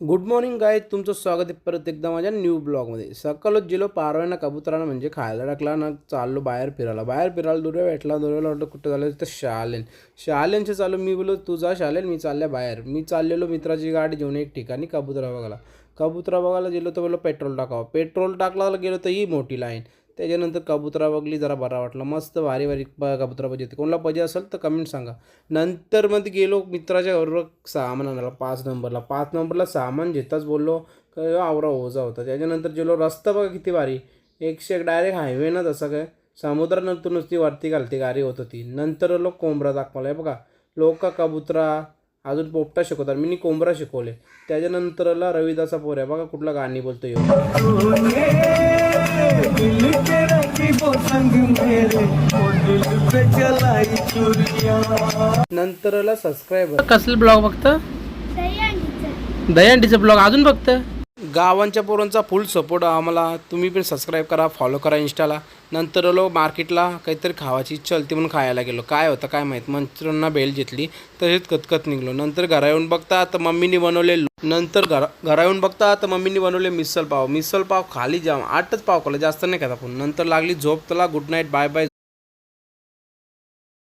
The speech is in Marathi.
गुड मॉर्निंग गाय, तुमचं स्वागत आहे परत एकदा माझ्या न्यू ब्लॉगमध्ये. सकाळच गेलो पारव्यांना कबुतरांना म्हणजे खायला टाकला ना, चाललो बाहेर फिरायला दुर्या वाटलं कुठं झालं तर शालेनचे चालू. मी बोललो तू जा शालेन, मी चालल्या बाहेर. मी चाललेलो मित्राची गाडी घेऊन एक ठिकाणी कबुतरा बघायला गेलो तर बोललो पेट्रोल टाकला गेलो तर ही मोठी लाईन. त्याच्यानंतर कबुतरा बघली, जरा बरा वाटला. मस्त भारी भारी कबुतरा पाहिजे होते. कोणाला पाहिजे असेल तर कमेंट सांगा. नंतर मग गेलो मित्राच्या बरोबर सामान आणायला 5 नंबरला सामान घेताच बोललो काय आवरा ओझा होता. त्याच्यानंतर गेलो, रस्ता बघा किती भारी, 101 डायरेक्ट हायवे ना, तसं काय समुद्रानंतर नुसती वरती घालती गाडी होत होती. नंतर लोक कोंबडा दाखवला आहे बघा, लोक कबुतरा अजून पोपटा शिकवतात, मी कोंबडा शिकवले. त्याच्यानंतरला रविदासा पोर आहे बघा, कुठला गाणी बोलतो येऊ. नंतरला सबस्क्राईबर कसलं ब्लॉग बघतं, दहीहंडीचं ब्लॉग अजून बघतं. गावांच्या पोरांचा फुल सपोर्ट आम्हाला. तुम्ही पण सबस्क्राईब करा, फॉलो करा इंस्टाला. नंतर लो मार्केटला काहीतरी खावायची इच्छा होती म्हणून खायला गेलो. काय होतं काय माहीत, मंचुरियनना बेल घेतली तसेच कतकत निघलो. नंतर घरा येऊन बघता तर मम्मीने बनवले मिसल पाव खाली जाम 8च पाव खाल्ले, जास्त नाही खात आपण. नंतर लागली झोप. चला गुड नाईट, बाय बाय.